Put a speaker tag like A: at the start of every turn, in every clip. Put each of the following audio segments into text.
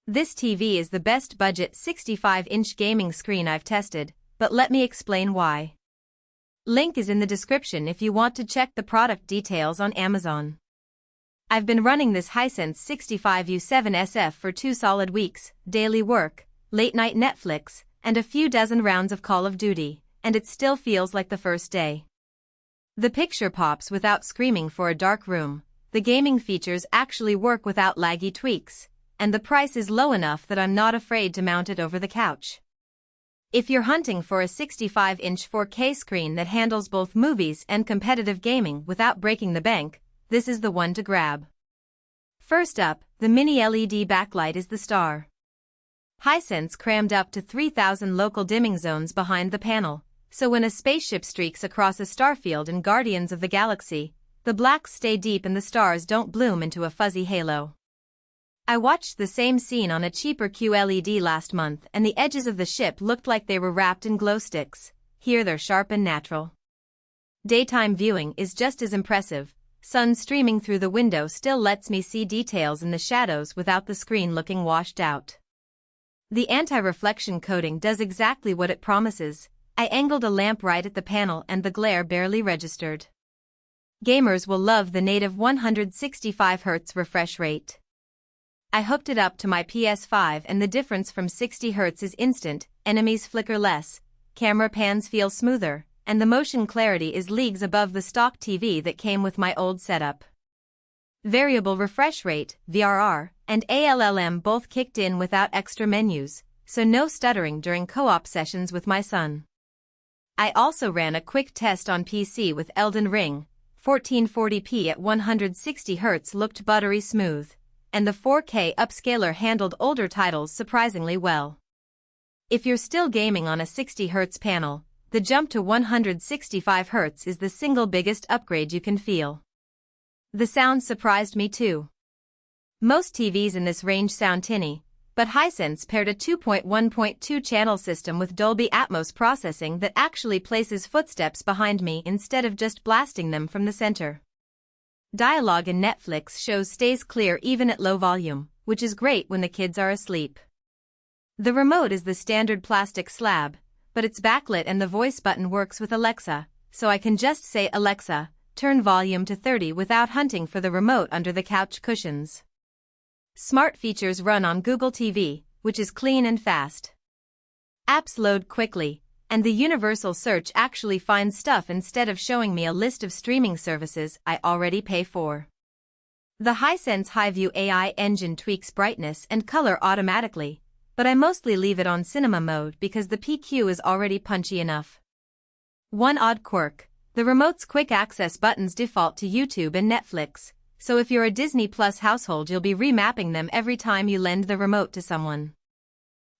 A: This TV is the best budget 65-inch gaming screen I've tested, but let me explain why. Link is in the description if you want to check the product details on Amazon. I've been running this Hisense 65U7SF for 2 solid weeks, daily work, late-night Netflix, and a few dozen rounds of Call of Duty, and it still feels like the first day. The picture pops without screaming for a dark room, the gaming features actually work without laggy tweaks, and the price is low enough that I'm not afraid to mount it over the couch. If you're hunting for a 65-inch 4K screen that handles both movies and competitive gaming without breaking the bank, this is the one to grab. First up, the Mini-LED backlight is the star. Hisense crammed up to 3,000 local dimming zones behind the panel, so when a spaceship streaks across a starfield in Guardians of the Galaxy, the blacks stay deep and the stars don't bloom into a fuzzy halo. I watched the same scene on a cheaper QLED last month and the edges of the ship looked like they were wrapped in glow sticks. Here they're sharp and natural. Daytime viewing is just as impressive. Sun streaming through the window still lets me see details in the shadows without the screen looking washed out. The anti-reflection coating does exactly what it promises. I angled a lamp right at the panel and the glare barely registered. Gamers will love the native 165Hz refresh rate. I hooked it up to my PS5 and the difference from 60Hz is instant, enemies flicker less, camera pans feel smoother, and the motion clarity is leagues above the stock TV that came with my old setup. Variable refresh rate, VRR, and ALLM both kicked in without extra menus, so no stuttering during co-op sessions with my son. I also ran a quick test on PC with Elden Ring. 1440p at 160Hz looked buttery smooth, and the 4K upscaler handled older titles surprisingly well. If you're still gaming on a 60Hz panel, the jump to 165Hz is the single biggest upgrade you can feel. The sound surprised me too. Most TVs in this range sound tinny, but Hisense paired a 2.1.2 channel system with Dolby Atmos processing that actually places footsteps behind me instead of just blasting them from the center. Dialogue in Netflix shows stays clear even at low volume, which is great when the kids are asleep. The remote is the standard plastic slab, but it's backlit and the voice button works with Alexa, so I can just say Alexa, turn volume to 30 without hunting for the remote under the couch cushions. Smart features run on Google TV, which is clean and fast. Apps load quickly, and the universal search actually finds stuff instead of showing me a list of streaming services I already pay for. The Hisense HiView AI engine tweaks brightness and color automatically, but I mostly leave it on cinema mode because the PQ is already punchy enough. One odd quirk, the remote's quick access buttons default to YouTube and Netflix, so if you're a Disney Plus household you'll be remapping them every time you lend the remote to someone.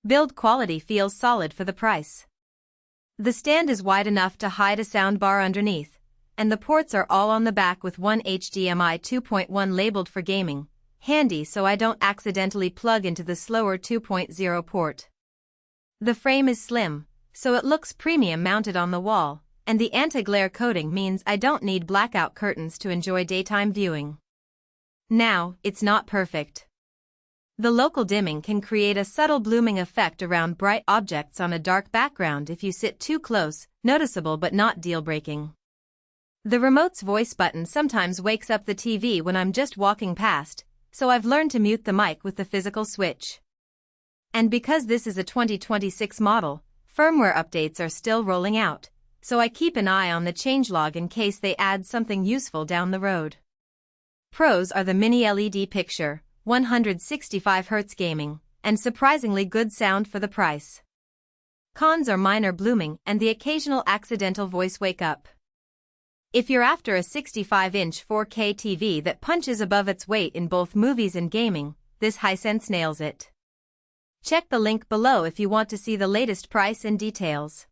A: Build quality feels solid for the price. The stand is wide enough to hide a soundbar underneath, and the ports are all on the back with one HDMI 2.1 labeled for gaming, handy so I don't accidentally plug into the slower 2.0 port. The frame is slim, so it looks premium mounted on the wall, and the anti-glare coating means I don't need blackout curtains to enjoy daytime viewing. Now, it's not perfect. The local dimming can create a subtle blooming effect around bright objects on a dark background if you sit too close, noticeable but not deal-breaking. The remote's voice button sometimes wakes up the TV when I'm just walking past, so I've learned to mute the mic with the physical switch. And because this is a 2026 model, firmware updates are still rolling out, so I keep an eye on the changelog in case they add something useful down the road. Pros are the Mini-LED picture, 165Hz gaming, and surprisingly good sound for the price. Cons are minor blooming and the occasional accidental voice wake-up. If you're after a 65-inch 4K TV that punches above its weight in both movies and gaming, this Hisense nails it. Check the link below if you want to see the latest price and details.